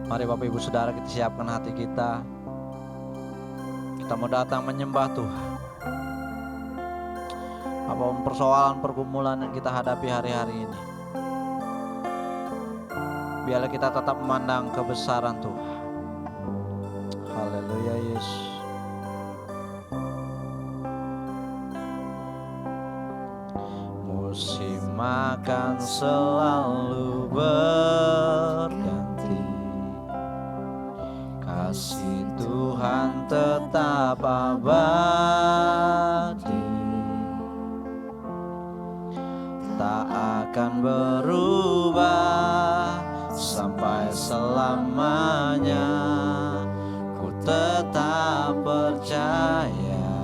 Mari Bapak Ibu Saudara, kita siapkan hati kita. Kita mau datang menyembah Tuhan. Apapun persoalan, pergumulan yang kita hadapi hari-hari ini, biarlah kita tetap memandang kebesaran Tuhan. Haleluya Yesus. Musim akan selalu berganti, kasih Tuhan tetap abadi, tak akan berubah sampai selamanya. Ku tetap percaya,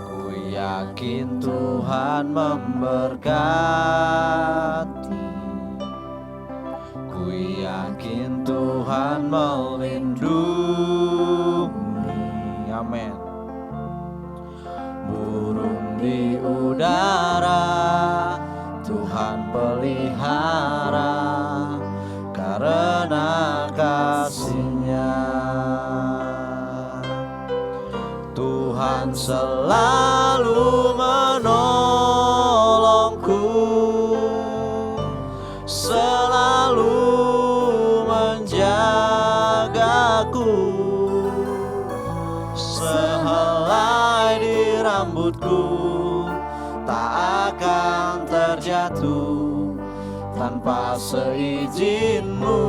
ku yakin Tuhan memberkati, ku yakin Tuhan melindungi. Amin. Burung di udara Tuhan pelihara, karena kasih-Nya. Tuhan selalu menolongku, selalu menjagaku, sehelai di rambutku tak akan terjatuh tanpa seizin-Mu.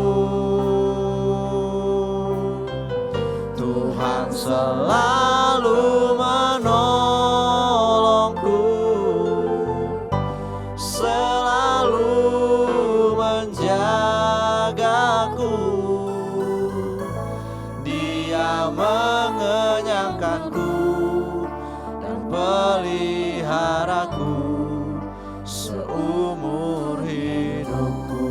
Tuhan selalu menolongku, selalu menjagaku, Dia mengenyangkanku dan peliharaku seumur hidupku.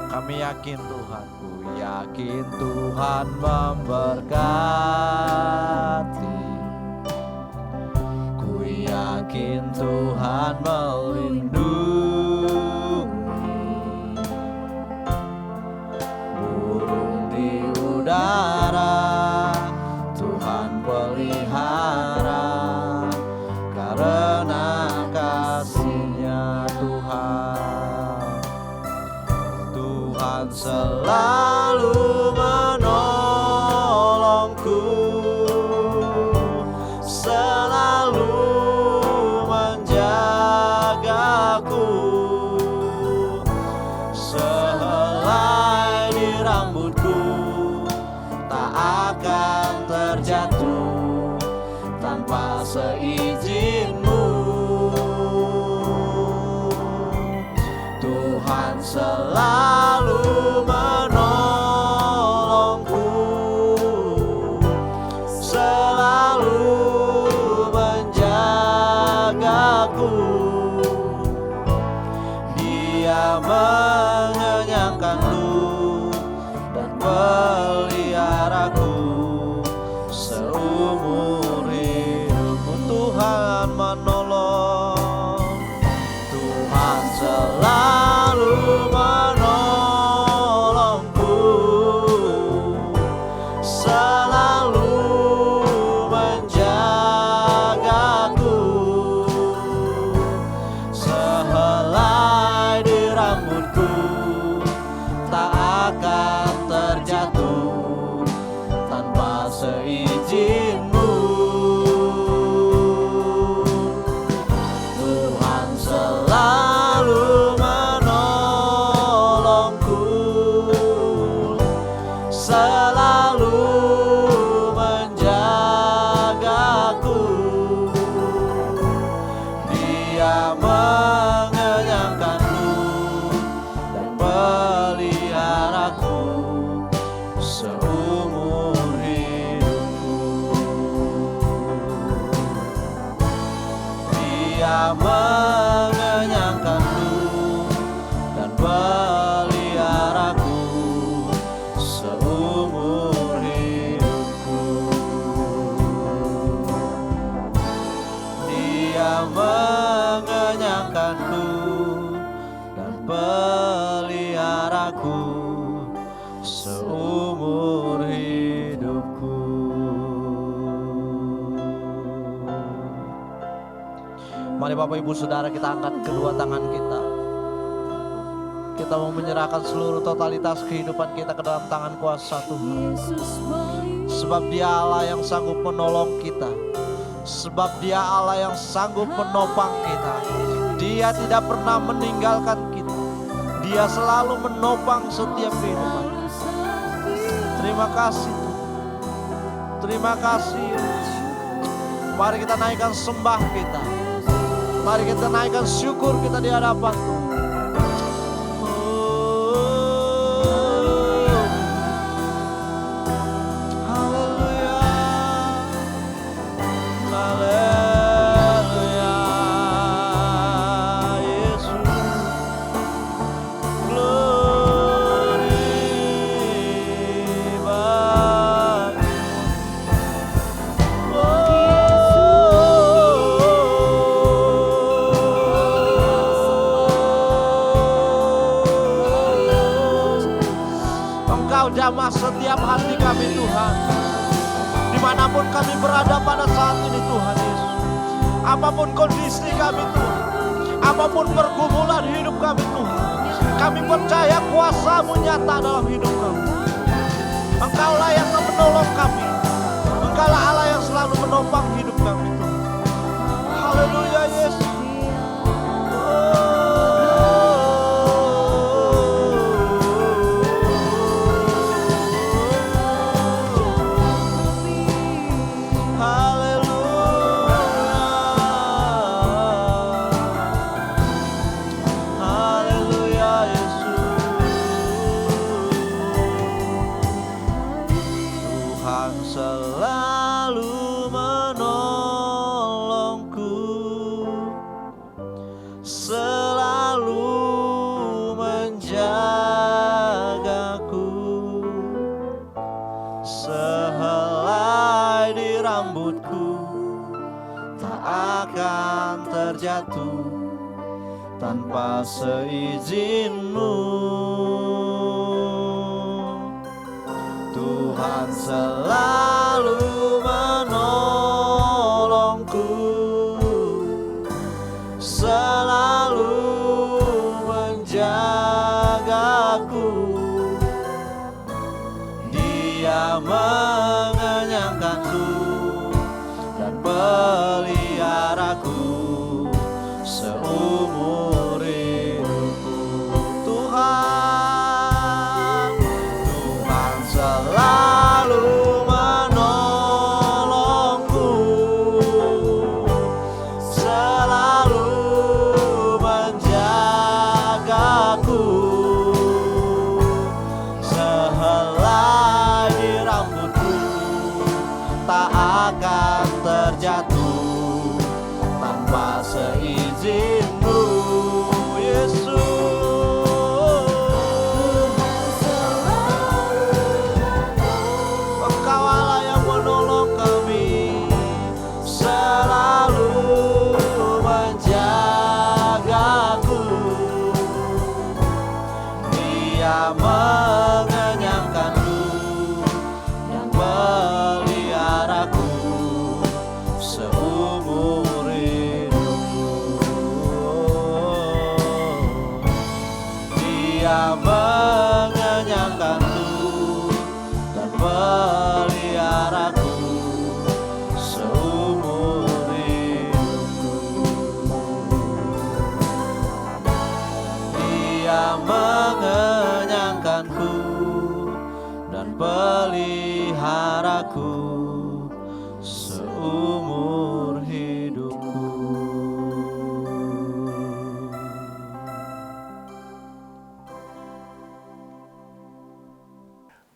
Kami yakin Tuhan, ku yakin Tuhan memberkati, ku yakin Tuhan melindungi. Burung di udara Tuhan pelihara, karena kasih-Nya. Tuhan selalu menolongku, selalu menjagaku, sehelai di rambutku tak akan terjatuh tanpa seizin-Mu. Tuhan selalu menolongku, selalu menjagaku, Dia mengenyangkanku dan peliharaku seumur hidupku. Tuhan menolong, Tuhan selalu menolong. menjagaku seumur hidupku. Mari Bapak Ibu Saudara, kita angkat kedua tangan kita. Kita mau menyerahkan seluruh totalitas kehidupan kita ke dalam tangan kuasa Tuhan. Sebab Dia Allah yang sanggup menolong kita. Sebab Dia Allah yang sanggup menopang kita. Dia tidak pernah meninggalkan kita. Dia selalu menopang setiap kehidupan kita. Terima kasih Tuhan. Terima kasih. Mari kita naikkan sembah kita. Mari kita naikkan syukur kita di hadapan Tuhan. Jamah setiap hati kami Tuhan, dimanapun kami berada pada saat ini Tuhan Yesus. Apapun kondisi kami Tuhan, apapun pergumulan hidup kami Tuhan, kami percaya kuasa-Mu nyata dalam hidup kami. Engkaulah yang menolong kami, Engkaulah Allah yang selalu menopang hidup kami Tuhan. Haleluya Yesus. Terjatuh tanpa seizin-Mu. Tuhan selalu menolongku, selalu menjagaku. Dia mengenyangkanku dan peliharaku seumur hidupku. Tuhan selalu menolongku, selalu menjagaku. Sehelai di rambutku tak akan terjatuh tanpa seizin-Mu, Yesus. Engkau Allah yang menolong kami, selalu menjagaku. Dia mengenyangkanku dan peliharaku seumur Dia mengenyangkanku dan peliharaku seumur hidupku. Dia mengenyangkanku dan peliharaku seumur hidupku.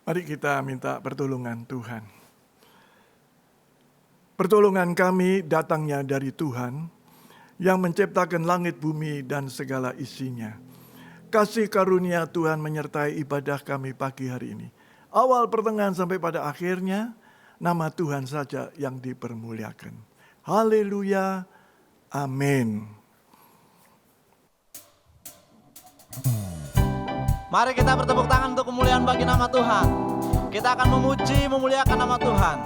Mari kita minta pertolongan Tuhan. Pertolongan kami datangnya dari Tuhan yang menciptakan langit, bumi, dan segala isinya. Kasih karunia Tuhan menyertai ibadah kami pagi hari ini. Awal, pertengahan, sampai pada akhirnya, nama Tuhan saja yang dipermuliakan. Haleluya. Amin. Mari kita bertepuk tangan untuk kemuliaan bagi nama Tuhan. Kita akan memuji, memuliakan nama Tuhan.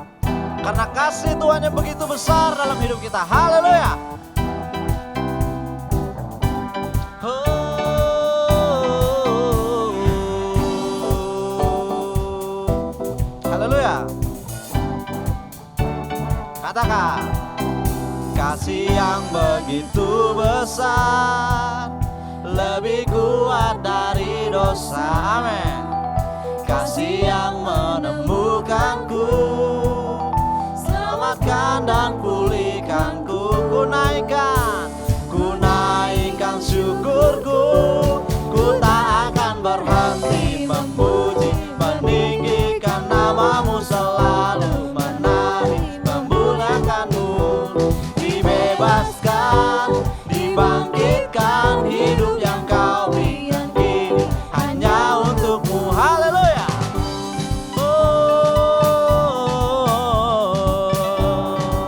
Karena kasih Tuhan yang begitu besar dalam hidup kita. Haleluya. Haleluya. Katakan, kasih yang begitu besar, lebih kuat dari dosa. Amin. Kasih yang menemukanku, selamatkan dan pulihkanku. Ku naikkan syukurku. Ku tak akan berhenti memuji, meninggikan namamu, selalu menari, memuliakanmu. Dibebaskan, dibangkitkan, hidup yang kau berikan kini hanya untukmu. Haleluya.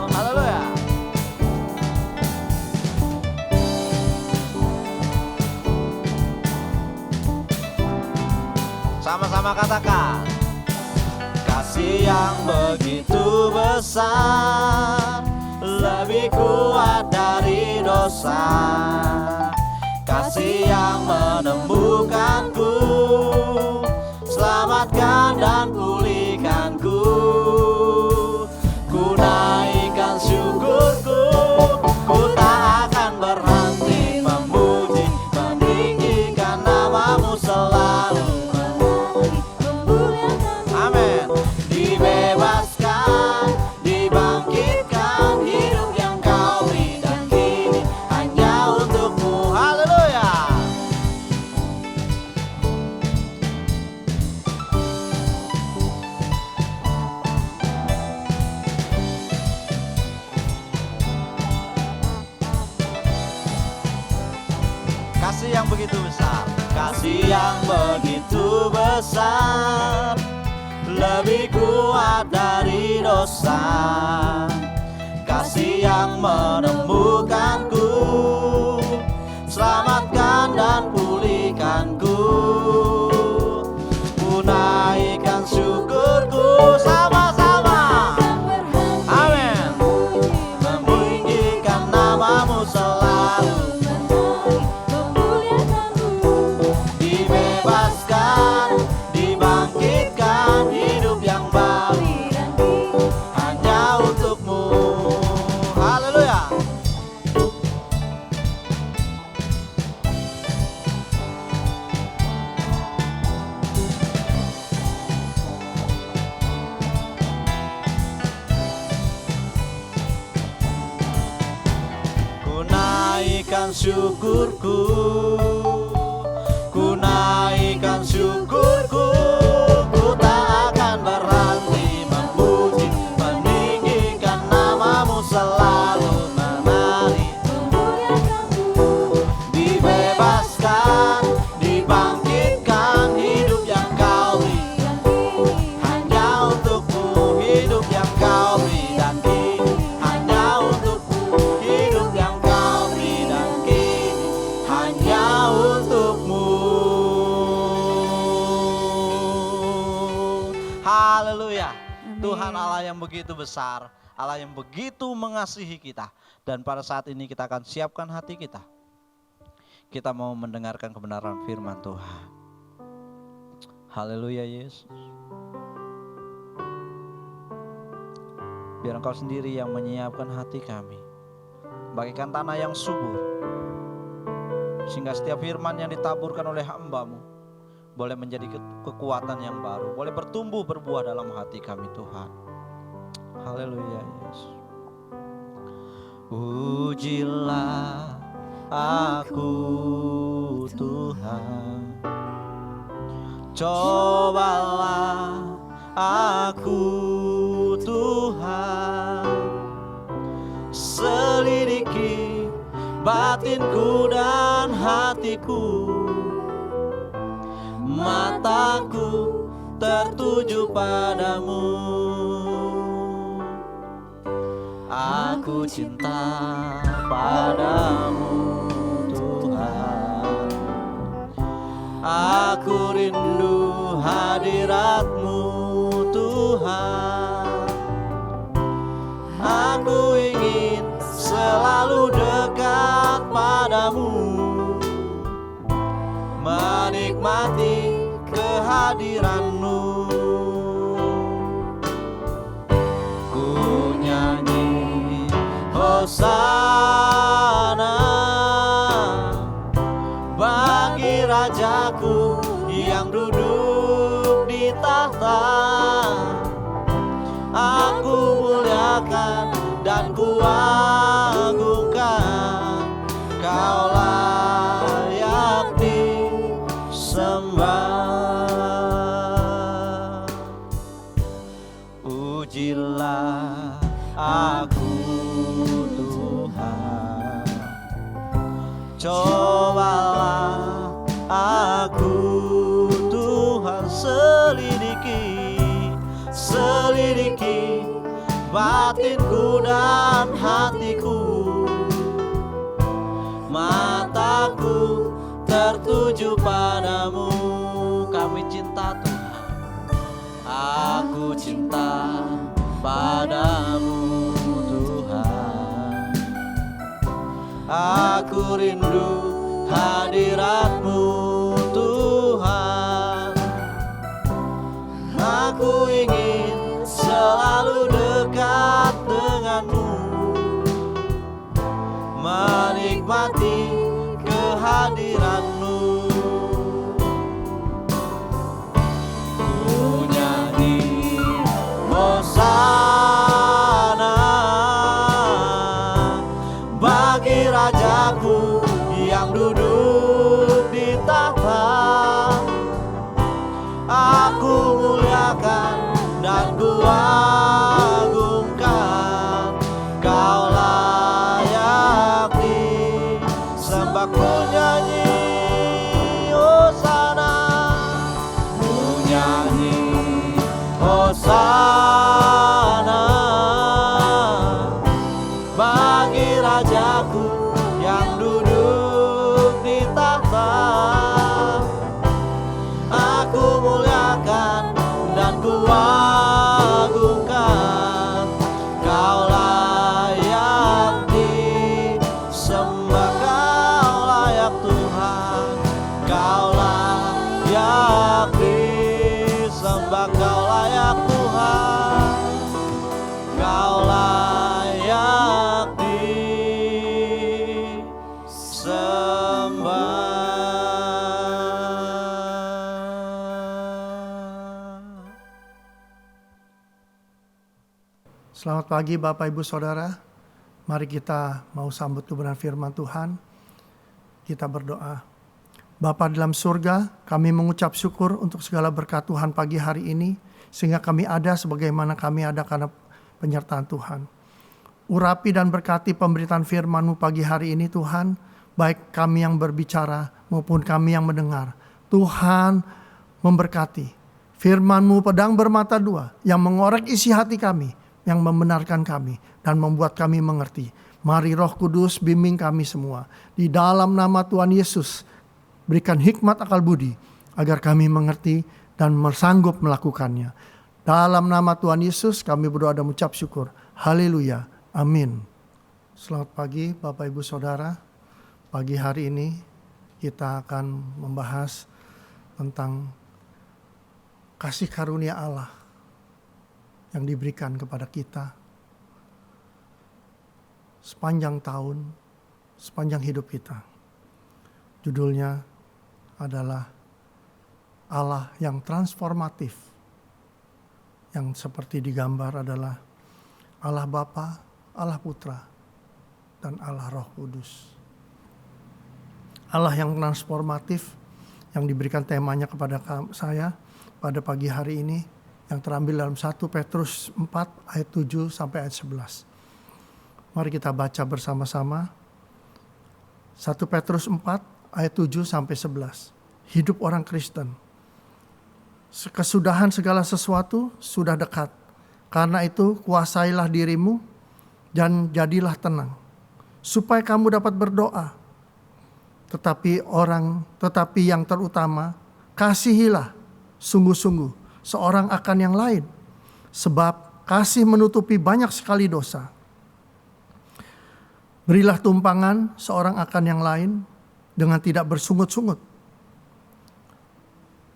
Haleluya. Sama-sama katakan, kasih yang begitu besar, lebih kuat dari dosa. Kasih yang menemukanku, selamatkan dan pulihkanku. Ku naikkan syukurku. Ku tak akan berhenti memuji, meninggikan namamu, selalu menari, memuliakanmu. Amin. Dibebaskan, dibangkitkan, hidup yang kau berikan kini hanya untukmu. Haleluya. Kasih yang begitu besar, kasih yang begitu besar, lebih kuat dari dosa. Kasih yang menemukanku, selamatkan dan pulihkanku. Ku naikkan syukurku. Sama-sama. Amin. Meninggikan namamu, selalu dibebaskan, dibangkitkan, hidup yang baru hanya untukmu. Haleluya. Ku naikkan syukurku. Ku naikkan syukurku. Ku tak akan berhenti memuji, meninggikan namamu, selalu menari, memuliakanmu. Dibebaskan, dibangkitkan, hidup yang kau berikan kini hanya untukmu. Hidup yang kau berikan kini hanya untukmu. Hidup yang kau berikan kini hanya untukmu. Haleluya. Tuhan Allah yang begitu besar, Allah yang begitu mengasihi kita. Dan pada saat ini kita akan siapkan hati kita. Kita mau mendengarkan kebenaran firman Tuhan. Haleluya Yesus. Biar Engkau sendiri yang menyiapkan hati kami. Bagikan tanah yang subur, sehingga setiap firman yang ditaburkan oleh hamba-Mu boleh menjadi kekuatan yang baru, boleh bertumbuh berbuah dalam hati kami Tuhan. Haleluya Yesus. Ujilah aku Tuhan, cobalah aku Tuhan, selidiki batinku dan hatiku. Mataku tertuju padamu. Aku cinta padamu Tuhan. Aku rindu hadirat-Mu Tuhan. Aku ingin selalu dekat padamu, menikmati kehadiran-Mu. Ku nyanyi Hosana bagi Rajaku yang duduk di tahta. Aku muliakan dan ku agungkan, Kau layak disembah. Pujilah aku Tuhan, cobalah aku Tuhan, selidiki batinku dan hatiku. Mataku tertuju padamu. Kami cinta Tuhan, aku cinta padamu Tuhan. Aku rindu hadirat-Mu Tuhan. Aku ingin selalu dekat dengan-Mu, menikmati kehadiran-Mu. Ku nyanyi Hosana bagi Rajaku yang duduk di tahta. Aku muliakan dan ku agungkan, Kau layak disembah. Ku nyanyi Hosana, ku nyanyi Hosana bagi Rajaku yang duduk di tahta. Aku muliakan dan ku agungkan, Kau layak disembah. Kau layak Tuhan, Kau layak disembah. Kau layak Tuhan, Kau layak disembah. Selamat pagi Bapak Ibu Saudara. Mari kita mau sambut kebenaran firman Tuhan. Kita berdoa. Bapa dalam surga, kami mengucap syukur untuk segala berkat Tuhan pagi hari ini, sehingga kami ada sebagaimana kami ada karena penyertaan Tuhan. Urapi dan berkati pemberitaan firman-Mu pagi hari ini Tuhan, baik kami yang berbicara maupun kami yang mendengar. Tuhan memberkati. Firman-Mu pedang bermata dua yang mengorek isi hati kami, yang membenarkan kami dan membuat kami mengerti. Mari Roh Kudus bimbing kami semua. Di dalam nama Tuhan Yesus, berikan hikmat akal budi agar kami mengerti dan sanggup melakukannya. Dalam nama Tuhan Yesus kami berdoa dan mengucap syukur. Haleluya. Amin. Selamat pagi Bapak Ibu Saudara. Pagi hari ini kita akan membahas tentang kasih karunia Allah yang diberikan kepada kita sepanjang tahun, sepanjang hidup kita. Judulnya adalah Allah yang transformatif, yang seperti digambar adalah Allah Bapa, Allah Putra, dan Allah Roh Kudus. Allah yang transformatif yang diberikan temanya kepada saya pada pagi hari ini, yang terambil dalam 1 Petrus 4 ayat 7 sampai ayat 11. Mari kita baca bersama-sama. 1 Petrus 4 ayat 7 sampai 11. Hidup orang Kristen. Kesudahan segala sesuatu sudah dekat. Karena itu kuasailah dirimu dan jadilah tenang, supaya kamu dapat berdoa tetapi yang terutama, kasihilah sungguh-sungguh seorang akan yang lain, sebab kasih menutupi banyak sekali dosa. Berilah tumpangan seorang akan yang lain dengan tidak bersungut-sungut.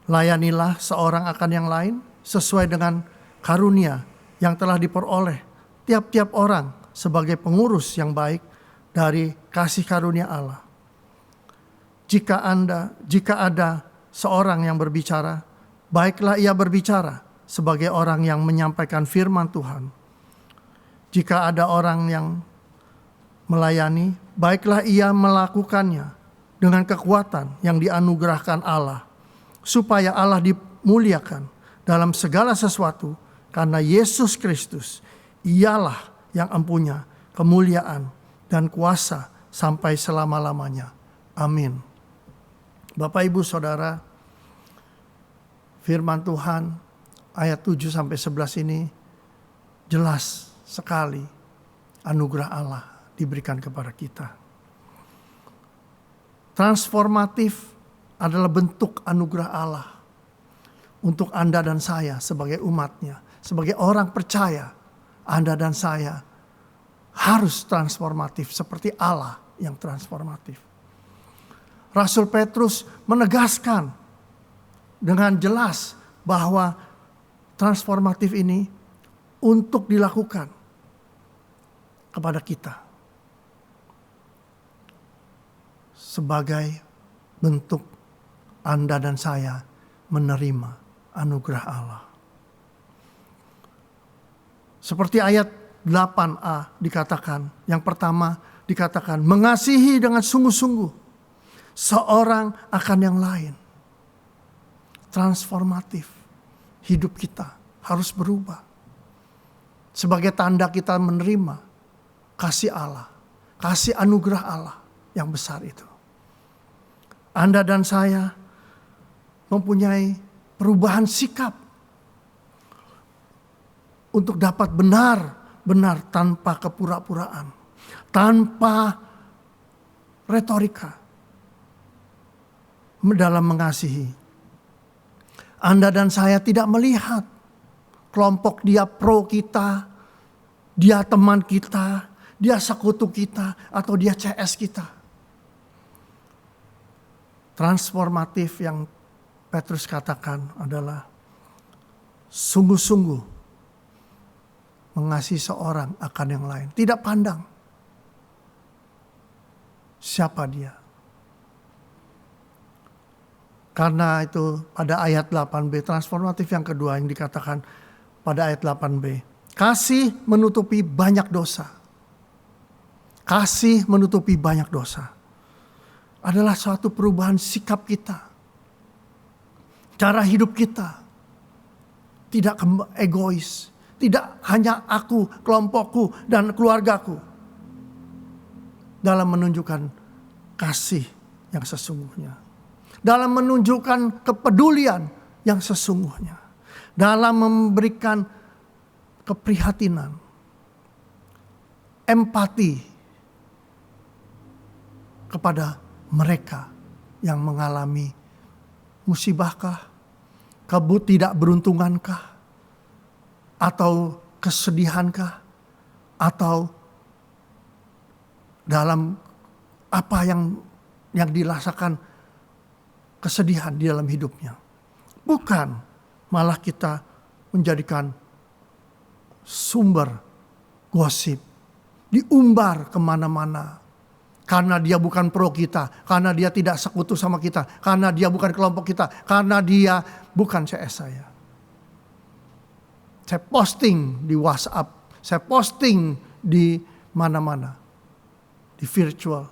Layanilah seorang akan yang lain sesuai dengan karunia yang telah diperoleh tiap-tiap orang sebagai pengurus yang baik dari kasih karunia Allah. Jika ada seorang yang berbicara, baiklah ia berbicara sebagai orang yang menyampaikan firman Tuhan. Jika ada orang yang melayani, baiklah ia melakukannya dengan kekuatan yang dianugerahkan Allah, supaya Allah dimuliakan dalam segala sesuatu, karena Yesus Kristus ialah yang empunya kemuliaan dan kuasa sampai selama-lamanya. Amin. Bapak, Ibu, Saudara, firman Tuhan ayat 7-11 ini jelas sekali anugerah Allah diberikan kepada kita. Transformatif adalah bentuk anugerah Allah untuk Anda dan saya sebagai umatnya, sebagai orang percaya. Anda dan saya harus transformatif seperti Allah yang transformatif. Rasul Petrus menegaskan dengan jelas bahwa transformatif ini untuk dilakukan kepada kita sebagai bentuk Anda dan saya menerima anugerah Allah. Seperti ayat 8a dikatakan, yang pertama dikatakan mengasihi dengan sungguh-sungguh seorang akan yang lain. Transformatif. Hidup kita harus berubah. Sebagai tanda kita menerima kasih Allah, kasih anugerah Allah yang besar itu. Anda dan saya mempunyai perubahan sikap untuk dapat benar-benar tanpa kepura-puraan, tanpa retorika, dalam mengasihi. Anda dan saya tidak melihat kelompok dia pro kita, dia teman kita, dia sekutu kita, atau dia CS kita. Transformatif yang Petrus katakan adalah sungguh-sungguh mengasihi seorang akan yang lain. Tidak pandang siapa dia. Karena itu pada ayat 8b, transformatif yang kedua yang dikatakan pada ayat 8b. Kasih menutupi banyak dosa. Kasih menutupi banyak dosa. Adalah suatu perubahan sikap kita. Cara hidup kita. Tidak egois. Tidak hanya aku, kelompokku, dan keluargaku. Dalam menunjukkan kasih yang sesungguhnya. Dalam menunjukkan kepedulian yang sesungguhnya. Dalam memberikan keprihatinan. Empati. Kepada mereka yang mengalami musibahkah? Ketidakberuntungankah? Atau kesedihankah? Atau dalam apa yang dirasakan kesedihan di dalam hidupnya. Bukan, malah kita menjadikan sumber gosip. Diumbar kemana-mana. Karena dia bukan pro kita. Karena dia tidak sekutu sama kita. Karena dia bukan kelompok kita. Karena dia bukan CS saya. Saya posting di WhatsApp. Saya posting di mana-mana. Di virtual.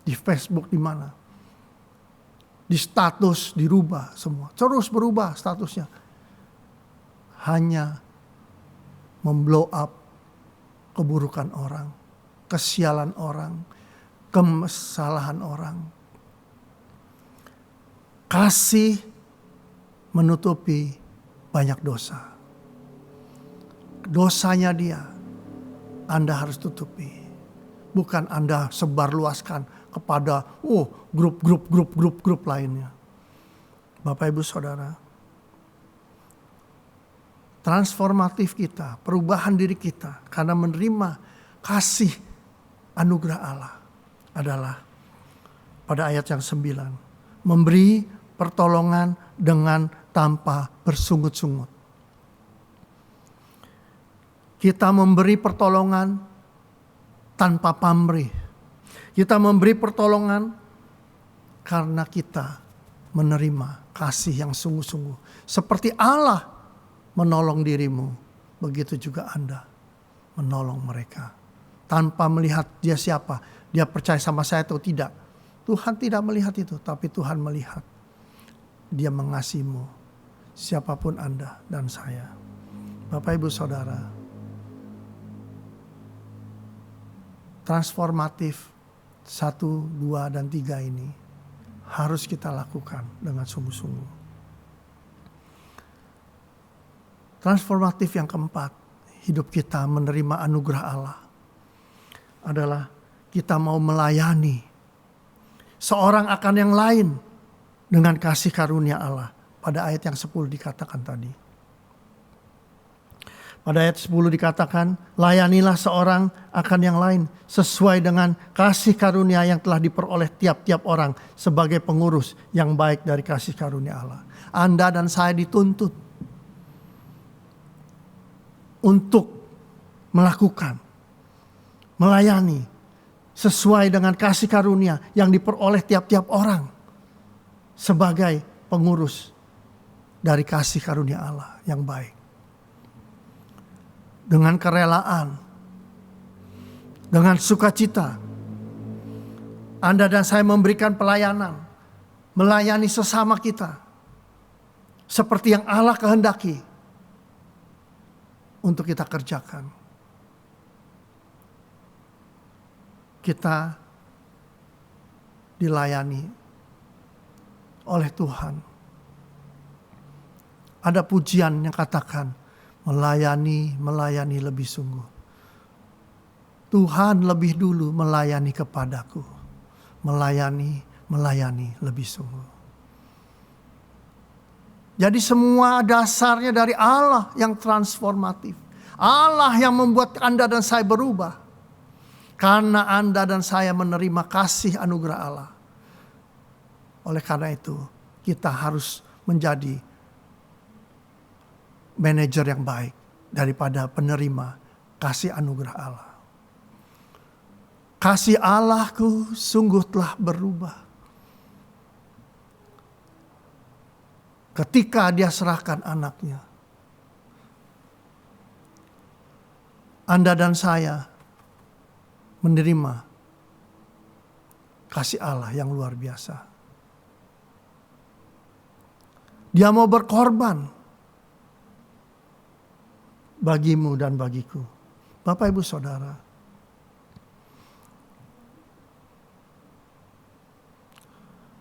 Di Facebook, di mana. Di status dirubah semua. Terus berubah statusnya. Hanya memblow up keburukan orang. Kesialan orang. Kesalahan orang. Kasih menutupi banyak dosa. Dosanya dia Anda harus tutupi. Bukan Anda sebarluaskan kepada grup lainnya. Bapak Ibu Saudara, transformatif kita, perubahan diri kita karena menerima kasih anugerah Allah adalah pada ayat yang 9, memberi pertolongan dengan tanpa bersungut-sungut. Kita memberi pertolongan tanpa pamrih. Kita memberi pertolongan karena kita menerima kasih yang sungguh-sungguh. Seperti Allah menolong dirimu, begitu juga Anda menolong mereka. Tanpa melihat dia siapa, dia percaya sama saya atau tidak. Tuhan tidak melihat itu, tapi Tuhan melihat. Dia mengasihimu, siapapun Anda dan saya. Bapak Ibu Saudara, transformatif 1, 2, dan 3 ini harus kita lakukan dengan sungguh-sungguh. Transformatif yang keempat, hidup kita menerima anugerah Allah adalah kita mau melayani seorang akan yang lain dengan kasih karunia Allah. Pada ayat yang 10 dikatakan tadi. Pada ayat 10 dikatakan, layanilah seorang akan yang lain sesuai dengan kasih karunia yang telah diperoleh tiap-tiap orang sebagai pengurus yang baik dari kasih karunia Allah. Anda dan saya dituntut untuk melakukan, melayani sesuai dengan kasih karunia yang diperoleh tiap-tiap orang sebagai pengurus dari kasih karunia Allah yang baik. Dengan kerelaan, dengan sukacita, Anda dan saya memberikan pelayanan, melayani sesama kita, seperti yang Allah kehendaki untuk kita kerjakan. Kita dilayani oleh Tuhan. Ada pujian yang katakan, melayani lebih sungguh. Tuhan lebih dulu melayani kepadaku. Melayani lebih sungguh. Jadi semua dasarnya dari Allah yang transformatif. Allah yang membuat Anda dan saya berubah. Karena Anda dan saya menerima kasih anugerah Allah. Oleh karena itu, kita harus menjadi manajer yang baik daripada penerima kasih anugerah Allah. Kasih Allahku sungguh telah berubah. Ketika dia serahkan anaknya. Anda dan saya menerima kasih Allah yang luar biasa. Dia mau berkorban bagimu dan bagiku. Bapak Ibu Saudara,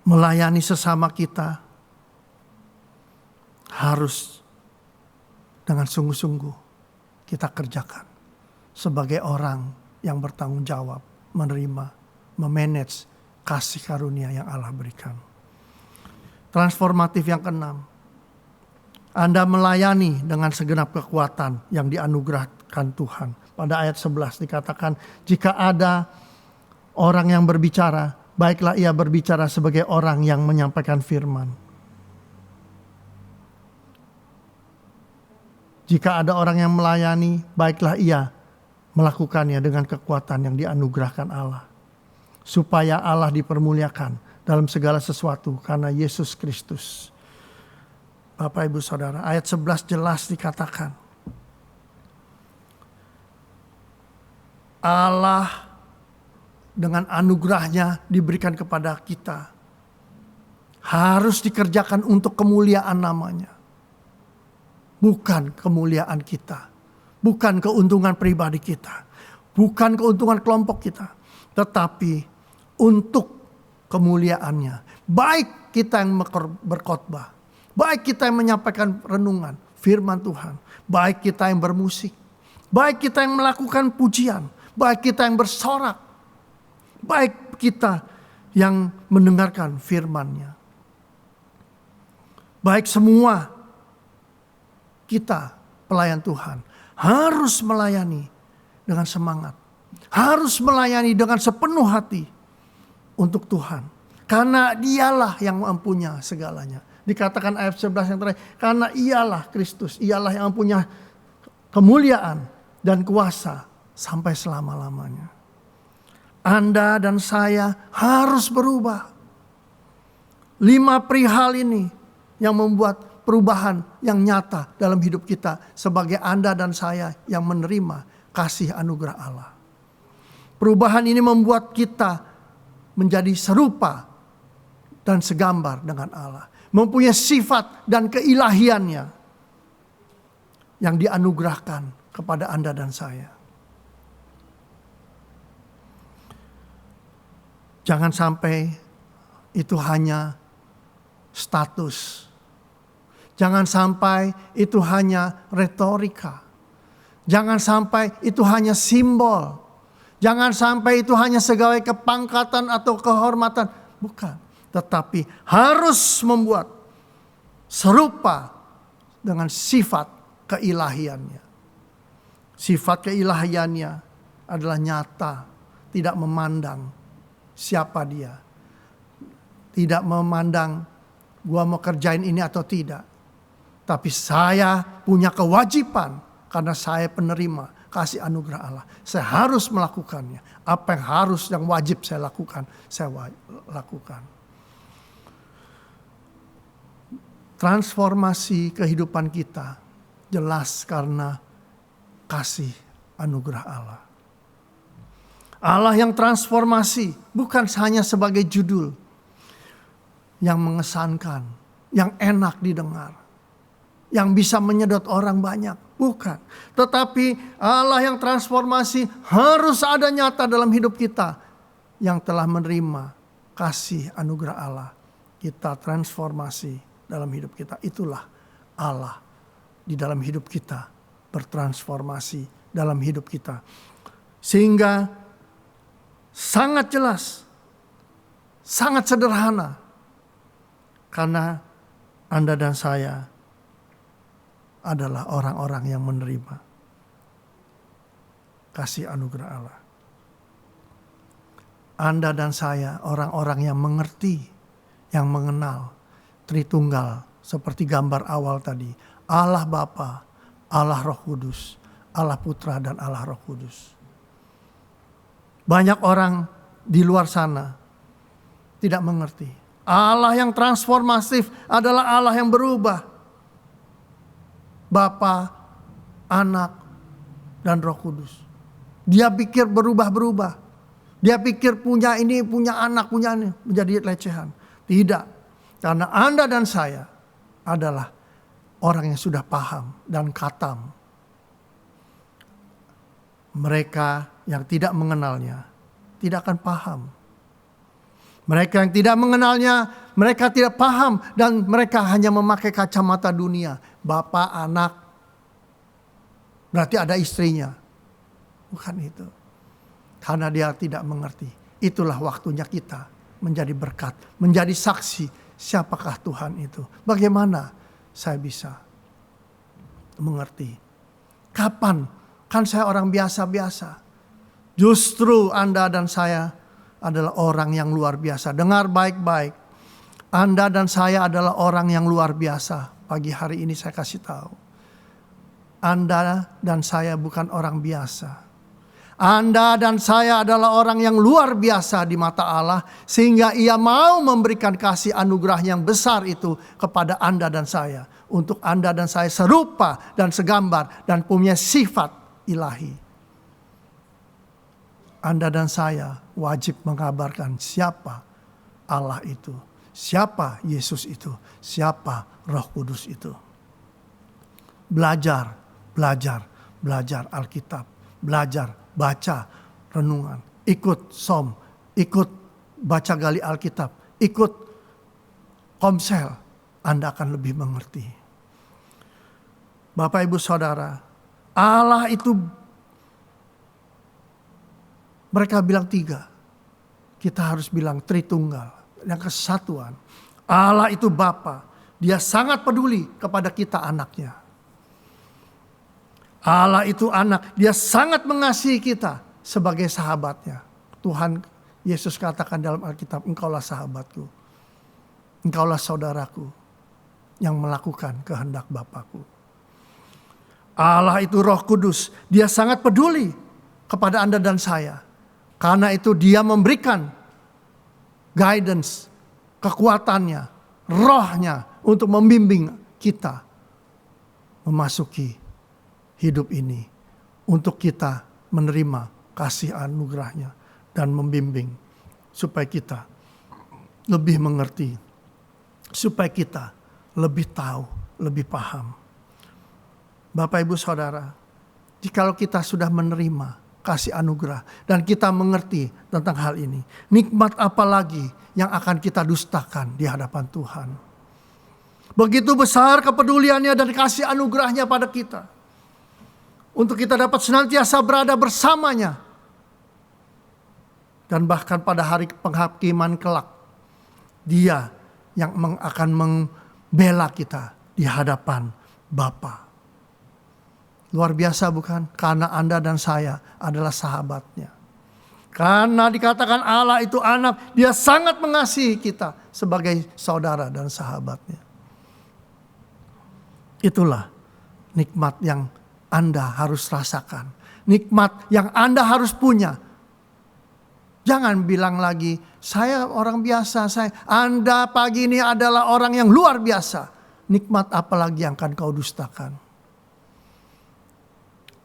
melayani sesama kita harus dengan sungguh-sungguh kita kerjakan sebagai orang yang bertanggung jawab menerima, memanage kasih karunia yang Allah berikan. Transformatif yang keenam, Anda melayani dengan segenap kekuatan yang dianugerahkan Tuhan. Pada ayat 11 dikatakan, jika ada orang yang berbicara, baiklah ia berbicara sebagai orang yang menyampaikan firman. Jika ada orang yang melayani, baiklah ia melakukannya dengan kekuatan yang dianugerahkan Allah. Supaya Allah dipermuliakan dalam segala sesuatu karena Yesus Kristus. Bapak Ibu Saudara, ayat 11 jelas dikatakan. Allah dengan anugerahnya diberikan kepada kita. Harus dikerjakan untuk kemuliaan namanya. Bukan kemuliaan kita. Bukan keuntungan pribadi kita. Bukan keuntungan kelompok kita. Tetapi untuk kemuliaannya. Baik kita yang berkhotbah. Baik kita yang menyampaikan renungan, firman Tuhan. Baik kita yang bermusik. Baik kita yang melakukan pujian. Baik kita yang bersorak. Baik kita yang mendengarkan firman-Nya. Baik semua kita pelayan Tuhan harus melayani dengan semangat. Harus melayani dengan sepenuh hati untuk Tuhan. Karena Dialah yang mempunyai segalanya. Dikatakan ayat 11 yang terakhir, karena Ialah Kristus, Ialah yang mempunyai kemuliaan dan kuasa sampai selama-lamanya. Anda dan saya harus berubah. 5 perihal ini yang membuat perubahan yang nyata dalam hidup kita sebagai Anda dan saya yang menerima kasih anugerah Allah. Perubahan ini membuat kita menjadi serupa dan segambar dengan Allah. Mempunyai sifat dan keilahiannya yang dianugerahkan kepada Anda dan saya. Jangan sampai itu hanya status. Jangan sampai itu hanya retorika. Jangan sampai itu hanya simbol. Jangan sampai itu hanya segala kepangkatan atau kehormatan. Bukan. Tetapi harus membuat serupa dengan sifat keilahiannya. Sifat keilahiannya adalah nyata. Tidak memandang siapa dia. Tidak memandang gua mau kerjain ini atau tidak. Tapi saya punya kewajiban karena saya penerima kasih anugerah Allah. Saya harus melakukannya. Apa yang wajib saya lakukan, saya lakukan. Transformasi kehidupan kita jelas karena kasih anugerah Allah. Allah yang transformasi bukan hanya sebagai judul yang mengesankan, yang enak didengar, yang bisa menyedot orang banyak. Bukan. Tetapi Allah yang transformasi harus ada nyata dalam hidup kita yang telah menerima kasih anugerah Allah. Kita transformasi dalam hidup kita. Itulah Allah di dalam hidup kita, bertransformasi dalam hidup kita. Sehingga sangat jelas, sangat sederhana. Karena Anda dan saya adalah orang-orang yang menerima kasih anugerah Allah. Anda dan saya orang-orang yang mengerti, yang mengenal Tritunggal seperti gambar awal tadi. Allah Bapa, Allah Roh Kudus, Allah Putra dan Allah Roh Kudus. Banyak orang di luar sana tidak mengerti. Allah yang transformatif adalah Allah yang berubah. Bapa, Anak, dan Roh Kudus. Dia pikir berubah-berubah. Dia pikir punya ini, punya anak, punya ini. Menjadi lecehan. Tidak. Karena Anda dan saya adalah orang yang sudah paham dan khatam. Mereka yang tidak mengenalnya tidak akan paham. Mereka yang tidak mengenalnya, mereka tidak paham dan mereka hanya memakai kacamata dunia. Bapak, anak, berarti ada istrinya. Bukan itu. Karena dia tidak mengerti. Itulah waktunya kita menjadi berkat, menjadi saksi siapakah Tuhan itu. Bagaimana saya bisa mengerti? Kapan? Kan saya orang biasa-biasa. Justru Anda dan saya adalah orang yang luar biasa. Dengar baik-baik. Anda dan saya adalah orang yang luar biasa. Pagi hari ini saya kasih tahu. Anda dan saya bukan orang biasa. Anda dan saya adalah orang yang luar biasa di mata Allah. Sehingga Ia mau memberikan kasih anugerah yang besar itu kepada Anda dan saya. Untuk Anda dan saya serupa dan segambar dan punya sifat ilahi. Anda dan saya wajib mengabarkan siapa Allah itu. Siapa Yesus itu. Siapa Roh Kudus itu. Belajar Alkitab. Belajar, baca, renungan. Ikut som, ikut baca gali Alkitab. Ikut komsel. Anda akan lebih mengerti. Bapak, Ibu, Saudara. Allah itu, mereka bilang 3. kita harus bilang Tritunggal, yang kesatuan. Allah itu Bapa, Dia sangat peduli kepada kita anaknya. Allah itu anak, Dia sangat mengasihi kita sebagai sahabatnya. Tuhan Yesus katakan dalam Alkitab, engkaulah sahabatku, engkaulah saudaraku yang melakukan kehendak Bapakku. Allah itu Roh Kudus, Dia sangat peduli kepada Anda dan saya. Karena itu Dia memberikan guidance, kekuatannya, rohnya untuk membimbing kita memasuki hidup ini. Untuk kita menerima kasih anugerahnya dan membimbing supaya kita lebih mengerti, supaya kita lebih tahu, lebih paham. Bapak, Ibu, Saudara, jikalau kita sudah menerima kasih anugerah dan kita mengerti tentang hal ini, nikmat apa lagi yang akan kita dustakan di hadapan Tuhan? Begitu besar kepeduliannya dan kasih anugerahnya pada kita, untuk kita dapat senantiasa berada bersamanya, dan bahkan pada hari penghakiman kelak, Dia yang akan membela kita di hadapan Bapa. Luar biasa bukan? Karena Anda dan saya adalah sahabatnya. Karena dikatakan Allah itu anak, Dia sangat mengasihi kita sebagai saudara dan sahabatnya. Itulah nikmat yang Anda harus rasakan. Nikmat yang Anda harus punya. Jangan bilang lagi, saya orang biasa. Anda pagi ini adalah orang yang luar biasa. Nikmat apa lagi yang akan kau dustakan?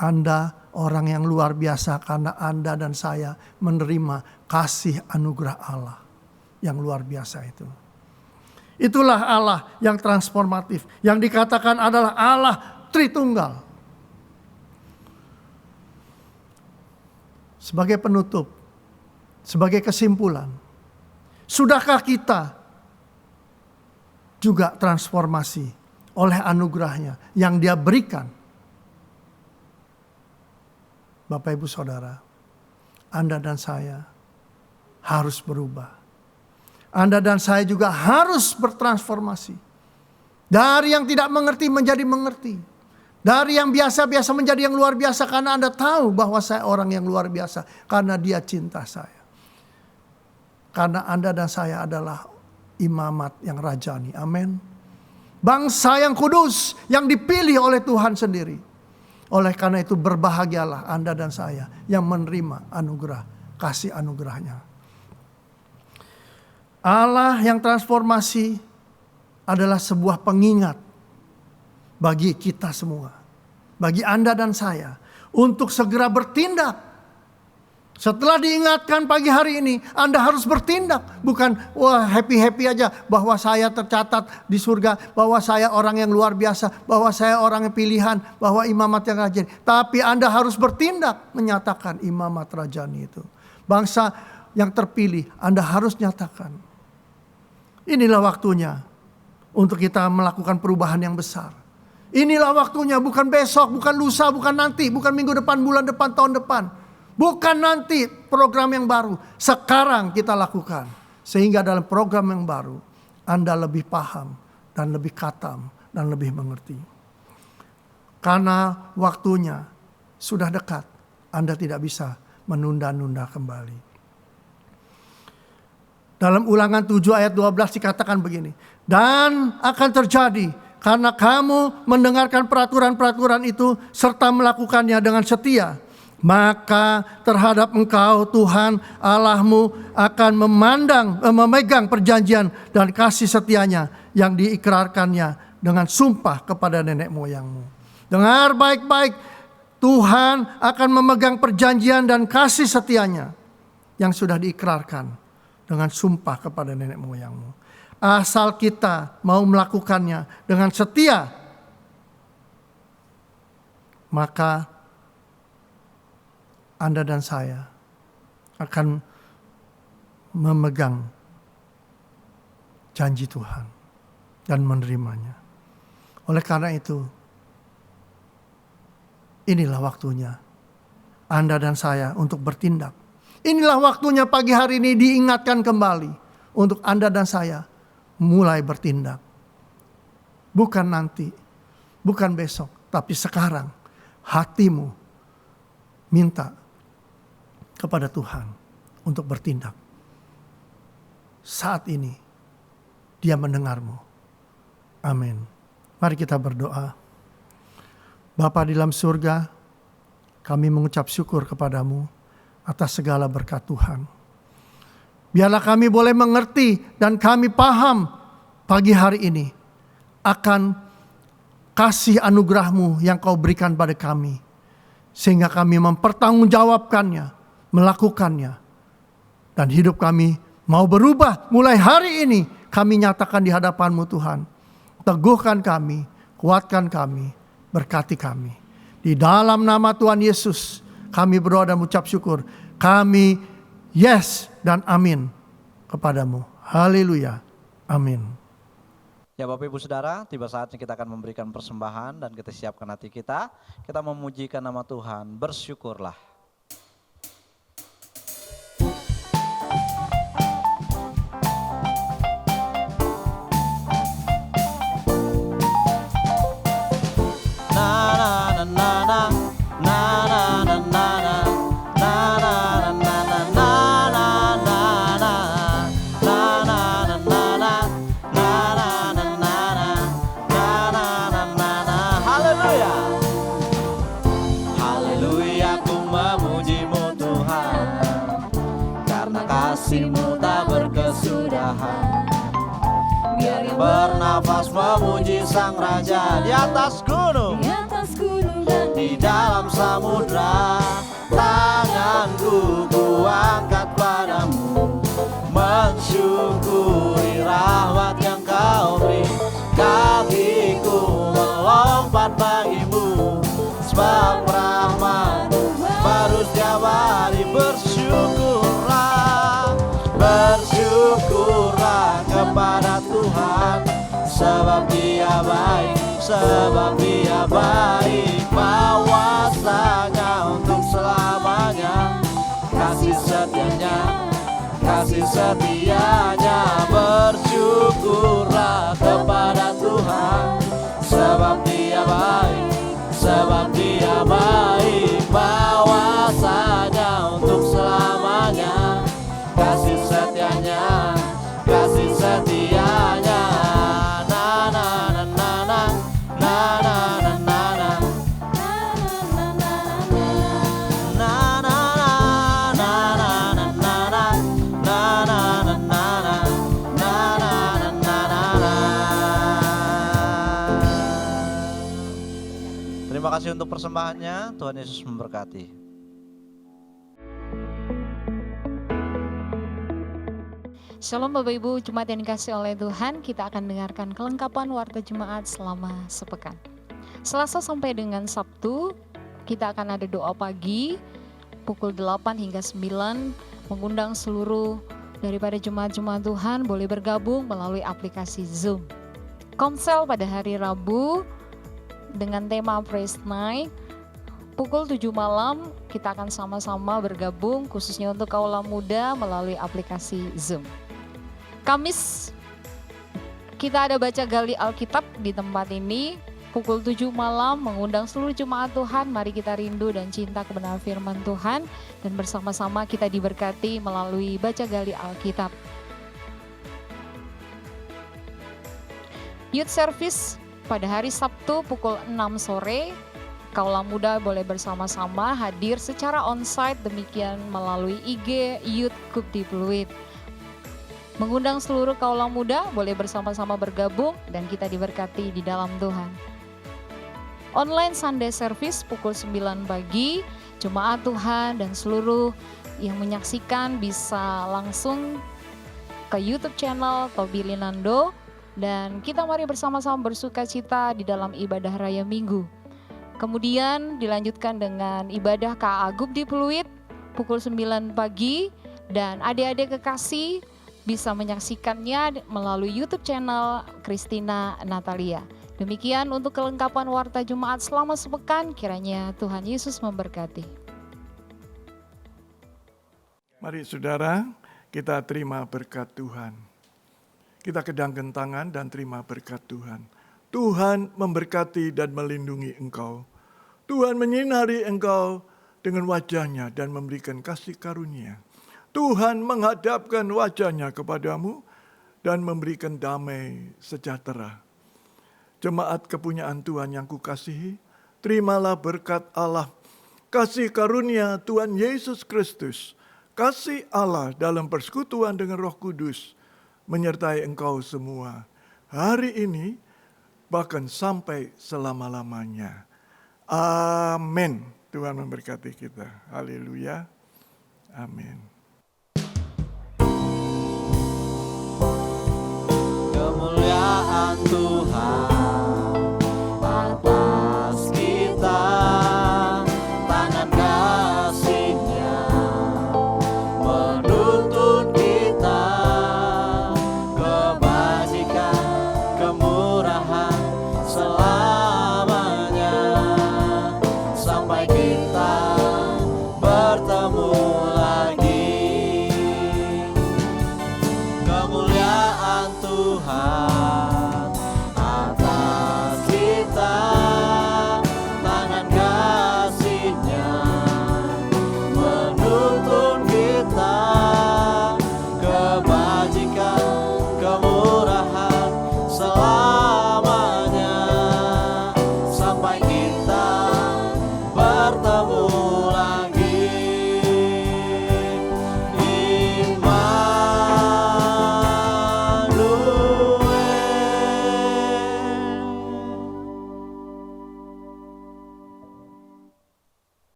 Anda orang yang luar biasa karena Anda dan saya menerima kasih anugerah Allah yang luar biasa itu. Itulah Allah yang transformatif, yang dikatakan adalah Allah Tritunggal. Sebagai penutup, sebagai kesimpulan, sudahkah kita juga transformasi oleh anugerahnya yang Dia berikan? Bapak, Ibu, Saudara, Anda dan saya harus berubah. Anda dan saya juga harus bertransformasi. Dari yang tidak mengerti menjadi mengerti. Dari yang biasa-biasa menjadi yang luar biasa. Karena Anda tahu bahwa saya orang yang luar biasa. Karena Dia cinta saya. Karena Anda dan saya adalah imamat yang rajani. Amin. Bangsa yang kudus, yang dipilih oleh Tuhan sendiri. Oleh karena itu berbahagialah Anda dan saya yang menerima anugerah, kasih anugerahnya. Allah yang transformasi adalah sebuah pengingat bagi kita semua. Bagi Anda dan saya untuk segera bertindak. Setelah diingatkan pagi hari ini, Anda harus bertindak. Bukan happy-happy aja bahwa saya tercatat di surga, bahwa saya orang yang luar biasa, bahwa saya orang yang pilihan, bahwa imamat yang rajin. Tapi Anda harus bertindak menyatakan imamat rajani itu. Bangsa yang terpilih, Anda harus nyatakan. Inilah waktunya untuk kita melakukan perubahan yang besar. Inilah waktunya, bukan besok, bukan lusa, bukan nanti, bukan minggu depan, bulan depan, tahun depan. Bukan nanti program yang baru. Sekarang kita lakukan. Sehingga dalam program yang baru, Anda lebih paham dan lebih khatam dan lebih mengerti. Karena waktunya sudah dekat. Anda tidak bisa menunda-nunda kembali. Dalam Ulangan 7 ayat 12 dikatakan begini. Dan akan terjadi karena kamu mendengarkan peraturan-peraturan itu serta melakukannya dengan setia. Maka terhadap engkau Tuhan Allahmu akan memegang perjanjian dan kasih setianya yang diikrarkannya dengan sumpah kepada nenek moyangmu. Dengar baik-baik, Tuhan akan memegang perjanjian dan kasih setianya yang sudah diikrarkan dengan sumpah kepada nenek moyangmu. Asal kita mau melakukannya dengan setia, maka Anda dan saya akan memegang janji Tuhan dan menerimanya. Oleh karena itu, inilah waktunya Anda dan saya untuk bertindak. Inilah waktunya pagi hari ini diingatkan kembali untuk Anda dan saya mulai bertindak. Bukan nanti, bukan besok, tapi sekarang hatimu minta kepada Tuhan untuk bertindak. Saat ini Dia mendengarmu. Amin. Mari kita berdoa. Bapa di dalam surga, kami mengucap syukur kepadamu atas segala berkat Tuhan. Biarlah kami boleh mengerti dan kami paham pagi hari ini akan kasih anugerah-Mu yang Kau berikan pada kami. Sehingga kami mempertanggungjawabkannya, melakukannya. Dan hidup kami mau berubah mulai hari ini. Kami nyatakan di hadapan-Mu Tuhan. Teguhkan kami, kuatkan kami, berkati kami. Di dalam nama Tuhan Yesus kami berdoa dan mengucap syukur. Kami yes dan amin kepadamu. Haleluya. Amin. Ya Bapak Ibu Saudara, tiba saatnya kita akan memberikan persembahan dan kita siapkan hati kita. Kita memujikan nama Tuhan, bersyukurlah. Kasih-Mu tak berkesudahan. Biar Bernafas memuji Sang Raja di atas gunung, dan di dalam samudra. Tanganku kuangkat padamu, mensyukuri rahmat yang Kau beri. Kakiku melompat bagimu, sebab rahmat baru setiap hari. Bersyukurlah kepada Tuhan, sebab Dia baik, sebab Dia baik. Kuasanya untuk selamanya, kasih setianya. Bersyukurlah kepada Tuhan, sebab Dia baik, sebab Dia baik. Kuasanya untuk selamanya, kasih setianya, kasih setianya. Na na na na na na na na na na na na na na na. Terima kasih untuk persembahannya. Tuhan Yesus memberkati. Shalom Bapak Ibu, Jemaat yang dikasihi oleh Tuhan, kita akan dengarkan kelengkapan warta Jemaat selama sepekan. Selasa sampai dengan Sabtu, kita akan ada doa pagi, pukul 8 hingga 9, mengundang seluruh daripada jemaat-jemaat Tuhan boleh bergabung melalui aplikasi Zoom. Konsel pada hari Rabu, dengan tema Praise Night, pukul 7 malam, kita akan sama-sama bergabung, khususnya untuk kaula muda melalui aplikasi Zoom. Kamis, kita ada baca gali Alkitab di tempat ini, pukul 7 malam, mengundang seluruh jemaat Tuhan, mari kita rindu dan cinta kebenaran firman Tuhan, dan bersama-sama kita diberkati melalui baca gali Alkitab. Youth Service pada hari Sabtu pukul 6 sore, kaula muda boleh bersama-sama hadir secara onsite, demikian melalui IG Youth Kupti Pluit. Mengundang seluruh kaula muda boleh bersama-sama bergabung dan kita diberkati di dalam Tuhan. Online Sunday Service pukul 9 pagi, jemaat Tuhan dan seluruh yang menyaksikan bisa langsung ke YouTube channel Tobi Linando, dan kita mari bersama-sama bersuka cita di dalam ibadah Raya Minggu. Kemudian dilanjutkan dengan ibadah KA Gubdi Pluit pukul 9 pagi, dan adik-adik kekasih bisa menyaksikannya melalui YouTube channel Christina Natalia. Demikian untuk kelengkapan warta Jumat selama sepekan, kiranya Tuhan Yesus memberkati. Mari saudara, kita terima berkat Tuhan. Kita kedangkan tangan dan terima berkat Tuhan. Tuhan memberkati dan melindungi engkau. Tuhan menyinari engkau dengan wajah-Nya dan memberikan kasih karunia. Tuhan menghadapkan wajah-Nya kepadamu dan memberikan damai sejahtera. Jemaat kepunyaan Tuhan yang kukasihi, terimalah berkat Allah, kasih karunia Tuhan Yesus Kristus, kasih Allah dalam persekutuan dengan Roh Kudus, menyertai engkau semua, hari ini, bahkan sampai selama-lamanya. Amin. Tuhan memberkati kita. Haleluya. Amin. Kemuliaan Tuhan